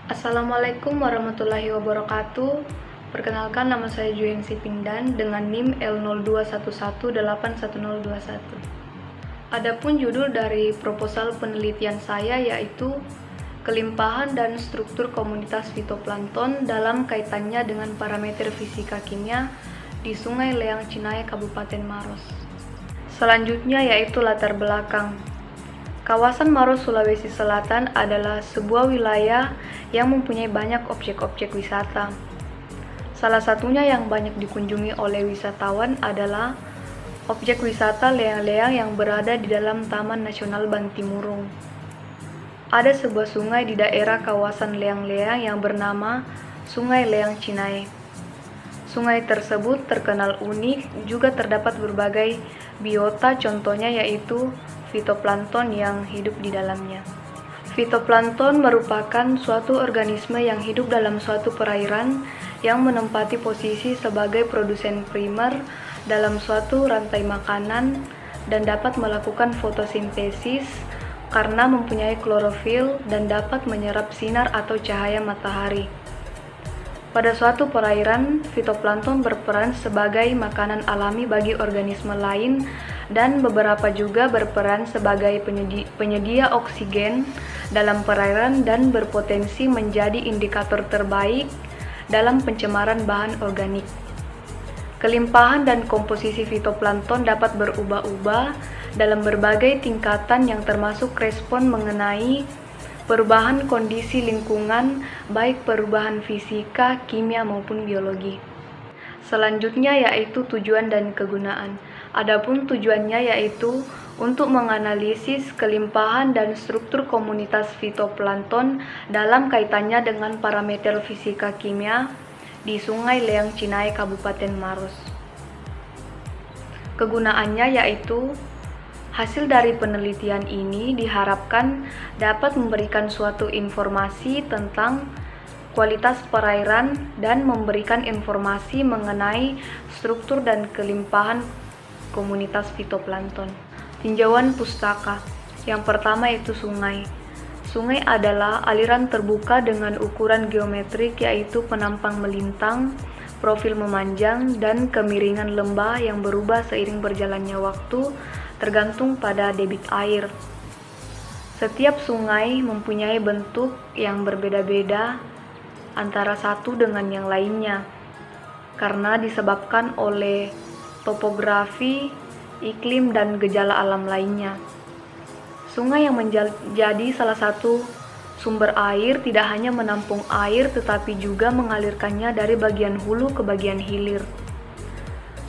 Assalamualaikum warahmatullahi wabarakatuh. Perkenalkan, nama saya Juyen Sipingdan dengan NIM L02118181. Adapun judul dari proposal penelitian saya yaitu kelimpahan dan struktur komunitas fitoplankton dalam kaitannya dengan parameter fisika kimia di Sungai Leang Cinai, Kabupaten Maros. Selanjutnya yaitu latar belakang. Kawasan Maros, Sulawesi Selatan adalah sebuah wilayah yang mempunyai banyak objek-objek wisata. Salah satunya yang banyak dikunjungi oleh wisatawan adalah objek wisata leang-leang yang berada di dalam Taman Nasional Bantimurung. Ada sebuah sungai di daerah kawasan leang-leang yang bernama Sungai Leang Cinai. Sungai tersebut terkenal unik, juga terdapat berbagai biota, contohnya yaitu fitoplankton yang hidup di dalamnya. Fitoplankton merupakan suatu organisme yang hidup dalam suatu perairan yang menempati posisi sebagai produsen primer dalam suatu rantai makanan dan dapat melakukan fotosintesis karena mempunyai klorofil dan dapat menyerap sinar atau cahaya matahari. Pada suatu perairan, fitoplankton berperan sebagai makanan alami bagi organisme lain dan beberapa juga berperan sebagai penyedia oksigen dalam perairan dan berpotensi menjadi indikator terbaik dalam pencemaran bahan organik. Kelimpahan dan komposisi fitoplankton dapat berubah-ubah dalam berbagai tingkatan yang termasuk respon mengenai perubahan kondisi lingkungan, baik perubahan fisika, kimia maupun biologi. Selanjutnya yaitu tujuan dan kegunaan. Adapun tujuannya yaitu untuk menganalisis kelimpahan dan struktur komunitas fitoplankton dalam kaitannya dengan parameter fisika kimia di Sungai Leang Cinai, Kabupaten Maros. Kegunaannya yaitu hasil dari penelitian ini diharapkan dapat memberikan suatu informasi tentang kualitas perairan dan memberikan informasi mengenai struktur dan kelimpahan komunitas fitoplankton. Tinjauan pustaka. Yang pertama yaitu sungai. Sungai adalah aliran terbuka dengan ukuran geometrik yaitu penampang melintang, profil memanjang, dan kemiringan lembah yang berubah seiring berjalannya waktu tergantung pada debit air. Setiap sungai mempunyai bentuk yang berbeda-beda antara satu dengan yang lainnya karena disebabkan oleh topografi, iklim, dan gejala alam lainnya. Sungai yang menjadi salah satu sumber air tidak hanya menampung air tetapi juga mengalirkannya dari bagian hulu ke bagian hilir.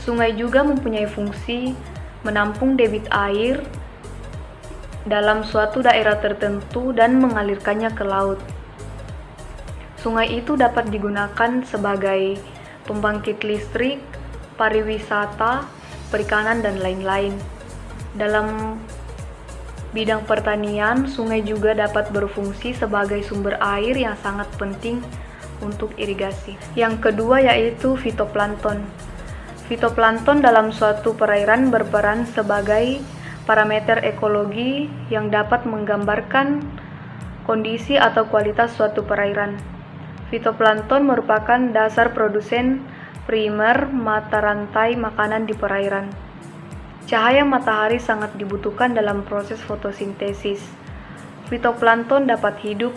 Sungai juga mempunyai fungsi menampung debit air dalam suatu daerah tertentu dan mengalirkannya ke laut. Sungai itu dapat digunakan sebagai pembangkit listrik, pariwisata, perikanan, dan lain-lain. Dalam bidang pertanian, sungai juga dapat berfungsi sebagai sumber air yang sangat penting untuk irigasi. Yang kedua yaitu fitoplankton. Fitoplankton dalam suatu perairan berperan sebagai parameter ekologi yang dapat menggambarkan kondisi atau kualitas suatu perairan. Fitoplankton merupakan dasar produsen primer mata rantai makanan di perairan. Cahaya matahari sangat dibutuhkan dalam proses fotosintesis. Fitoplankton dapat hidup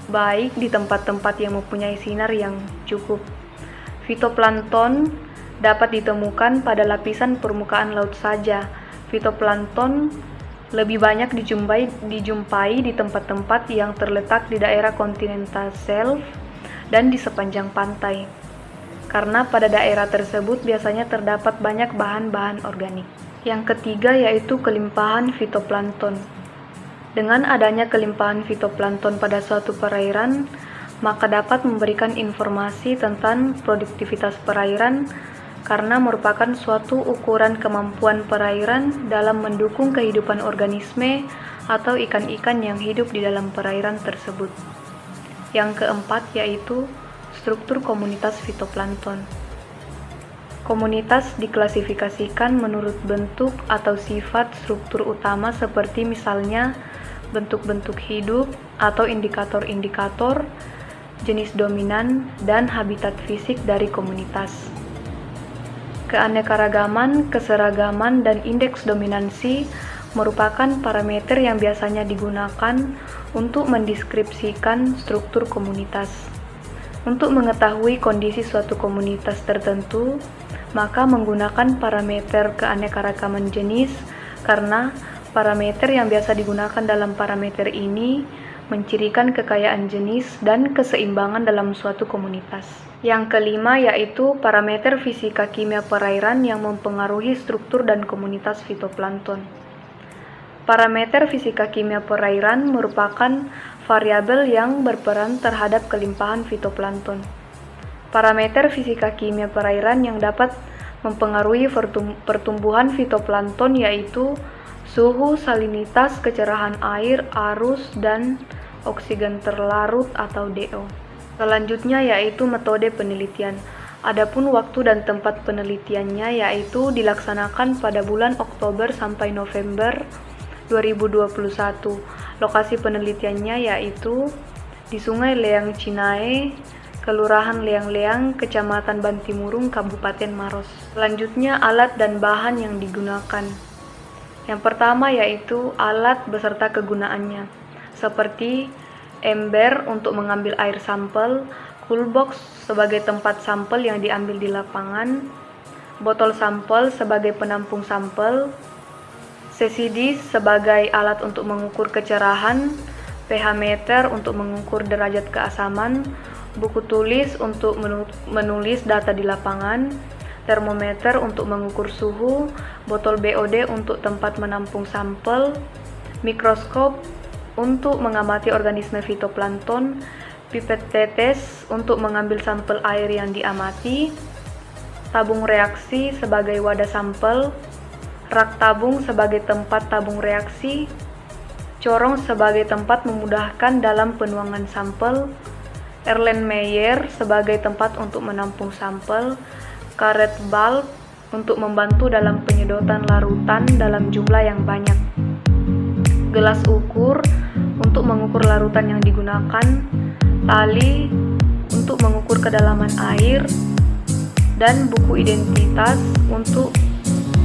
baik di tempat-tempat yang mempunyai sinar yang cukup. Fitoplankton dapat ditemukan pada lapisan permukaan laut saja. Fitoplankton lebih banyak dijumpai di tempat-tempat yang terletak di daerah continental shelf dan di sepanjang pantai, karena pada daerah tersebut biasanya terdapat banyak bahan-bahan organik. Yang ketiga yaitu kelimpahan fitoplankton. Dengan adanya kelimpahan fitoplankton pada suatu perairan, maka dapat memberikan informasi tentang produktivitas perairan karena merupakan suatu ukuran kemampuan perairan dalam mendukung kehidupan organisme atau ikan-ikan yang hidup di dalam perairan tersebut. Yang keempat yaitu struktur komunitas fitoplankton. Komunitas diklasifikasikan menurut bentuk atau sifat struktur utama seperti misalnya bentuk-bentuk hidup atau indikator-indikator jenis dominan, dan habitat fisik dari komunitas. Keanekaragaman, keseragaman, dan indeks dominansi merupakan parameter yang biasanya digunakan untuk mendeskripsikan struktur komunitas. Untuk mengetahui kondisi suatu komunitas tertentu, maka menggunakan parameter keanekaragaman jenis karena parameter yang biasa digunakan dalam parameter ini mencirikan kekayaan jenis dan keseimbangan dalam suatu komunitas. Yang kelima yaitu parameter fisika kimia perairan yang mempengaruhi struktur dan komunitas fitoplankton. Parameter fisika kimia perairan merupakan variabel yang berperan terhadap kelimpahan fitoplankton. Parameter fisika kimia perairan yang dapat mempengaruhi pertumbuhan fitoplankton yaitu suhu, salinitas, kecerahan air, arus, dan oksigen terlarut atau DO. Selanjutnya yaitu metode penelitian. Adapun waktu dan tempat penelitiannya yaitu dilaksanakan pada bulan Oktober sampai November 2021. Lokasi penelitiannya yaitu di Sungai Leang Cinae, Kelurahan Leang-Leang, Kecamatan Bantimurung, Kabupaten Maros. Selanjutnya alat dan bahan yang digunakan. Yang pertama yaitu alat beserta kegunaannya, seperti ember untuk mengambil air sampel, coolbox sebagai tempat sampel yang diambil di lapangan, botol sampel sebagai penampung sampel, CCD sebagai alat untuk mengukur kecerahan, pH meter untuk mengukur derajat keasaman, buku tulis untuk menulis data di lapangan, termometer untuk mengukur suhu, botol BOD untuk tempat menampung sampel, mikroskop untuk mengamati organisme fitoplankton, pipet tetes untuk mengambil sampel air yang diamati, tabung reaksi sebagai wadah sampel, rak tabung sebagai tempat tabung reaksi, corong sebagai tempat memudahkan dalam penuangan sampel, Erlenmeyer sebagai tempat untuk menampung sampel, karet bulb untuk membantu dalam penyedotan larutan dalam jumlah yang banyak, gelas ukur untuk mengukur larutan yang digunakan, tali untuk mengukur kedalaman air, dan buku identitas untuk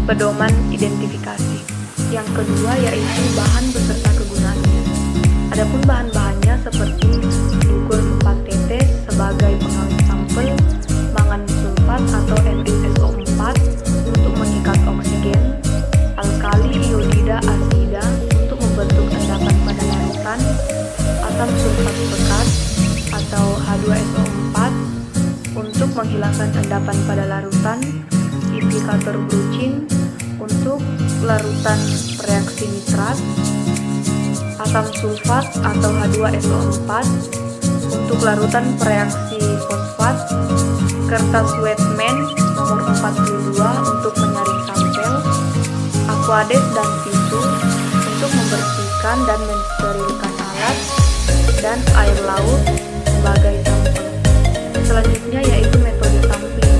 pedoman identifikasi. Yang kedua yaitu bahan beserta kegunaannya. Adapun bahan-bahannya seperti glukur 4 tetes sebagai pengawet sampel, mangan sulfat atau MnSO4 untuk mengikat oksigen, alkali iodida asida untuk membentuk endapan pada larutan, asam sulfat pekat atau H2SO4 untuk menghilangkan endapan pada larutan, indikator brucin untuk larutan reaksi nitrat, asam sulfat atau H2SO4 untuk larutan reaksi fosfat, kertas Wetman nomor 42 untuk menyaring sampel, aquades dan tisu untuk membersihkan dan mensterilkan alat, dan air laut sebagai sampel. Selanjutnya yaitu metode sampling.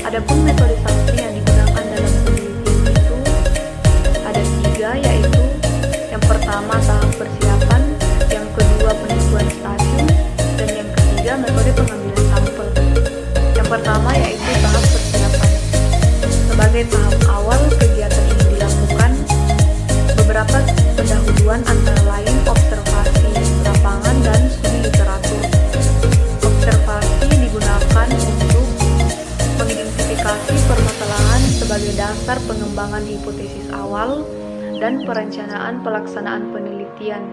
Adapun metode sampling yang digunakan dalam penelitian itu ada 3, yaitu yang pertama tahap persiapan, yang kedua penentuan stasiun, dan yang ketiga metode pengambilan sampel. Yang pertama yaitu tahap persiapan. Sebagai tahap awal kegiatan ini dilakukan, beberapa pendahuluan antara lain observasi lapangan dan studi literatur. Observasi digunakan untuk mengidentifikasi permasalahan sebagai dasar pengembangan hipotesis awal dan perencanaan pelaksanaan penelitian.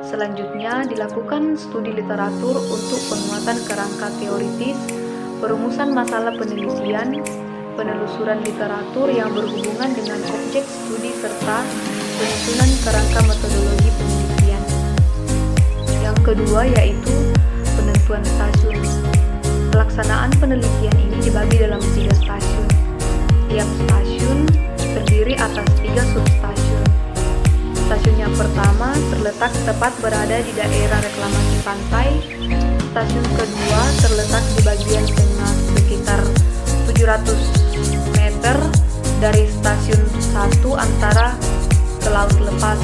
Selanjutnya dilakukan studi literatur untuk penguatan kerangka teoritis, perumusan masalah penelitian, penelusuran literatur yang berhubungan dengan objek studi serta penyusunan kerangka metodologi penelitian. Yang kedua yaitu penentuan stasiun. Pelaksanaan penelitian ini dibagi dalam 3 stasiun. Tiap stasiun terdiri atas 3 substasiun. Stasiun yang pertama terletak tepat berada di daerah reklamasi pantai. Stasiun kedua terletak di bagian tengah sekitar 700 meter dari stasiun 1 antara ke laut lepas.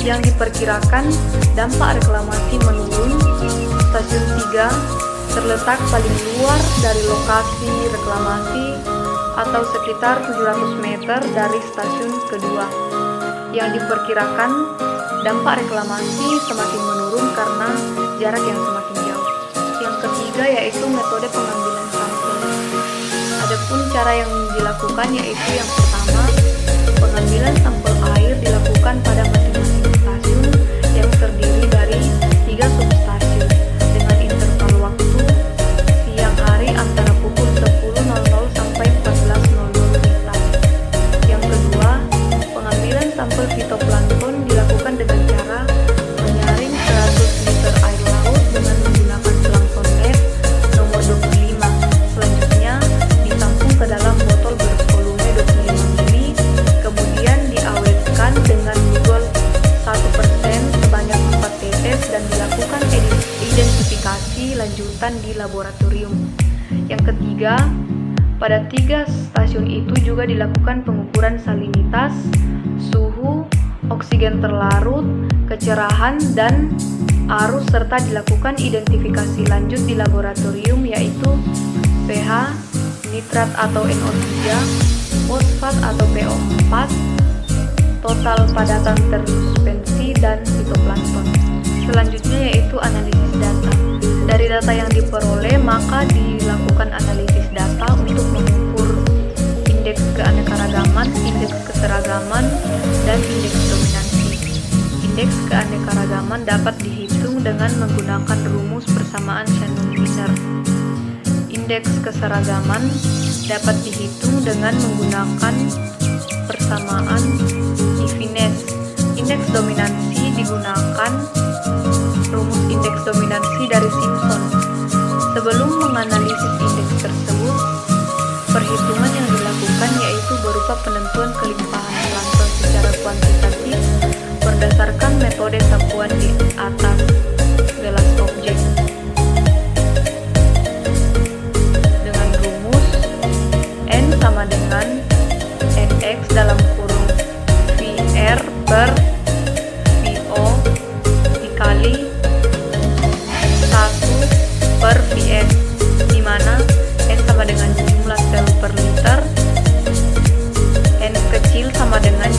Yang diperkirakan dampak reklamasi menurun. Stasiun ketiga terletak paling luar dari lokasi reklamasi atau sekitar 700 meter dari stasiun kedua. Yang diperkirakan dampak reklamasi semakin menurun karena jarak yang semakin jauh. Yang ketiga yaitu metode pengambilan sampel. Adapun cara yang dilakukan yaitu yang pertama, pengambilan sampel air dilakukan pada masing-masing stasiun yang terdiri dari 3 substasiun dengan interval waktu siang hari antara pukul 10.00 sampai 14.00 WIB. Yang kedua, pengambilan sampel fitoplankton dilakukan dengan cara menyaring 100 liter air laut dengan menggunakan plankton net nomor 25. Selanjutnya ditampung ke dalam botol bervolume 25 ml, kemudian diawetkan dengan glucol 1% sebanyak 4 tetes dan dilakukan identifikasi lanjutan di laboratorium. Yang ketiga, pada 3 stasiun itu juga dilakukan pengukuran salinitas, suhu, oksigen terlarut, kecerahan, dan arus serta dilakukan identifikasi lanjut di laboratorium yaitu pH, nitrat atau NO3, fosfat atau PO4, total padatan tersuspensi, dan fitoplankton. Selanjutnya yaitu analisis data. Dari data yang diperoleh maka dilakukan analisis data untuk mengukur indeks keanekaragaman, indeks keseragaman, dan indeks dominansi. Indeks keanekaragaman dapat dihitung dengan menggunakan rumus persamaan Shannon-Wiener. Indeks keseragaman dapat dihitung dengan menggunakan persamaan Divines. Indeks dominansi digunakan rumus indeks dominansi dari Simpson. Sebelum menganalisis indeks tersebut, perhitungan yang dilakukan yaitu berupa penentuan kelimpahan plankton secara kuantitatif berdasarkan metode sapuan di atas gelas objek dengan rumus N sama dengan NX dalam kurung VR per VO dikali 1 per Vs, di mana N sama dengan jumlah sel per liter, N kecil sama dengan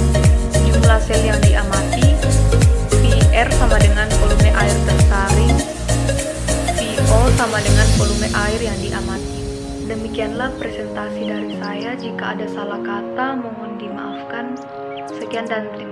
jumlah sel yang diamati, VR sama dengan volume air tersaring, VO sama dengan volume air yang diamati. Demikianlah presentasi dari saya. Jika ada salah kata mohon dimaafkan. Sekian dan terima kasih.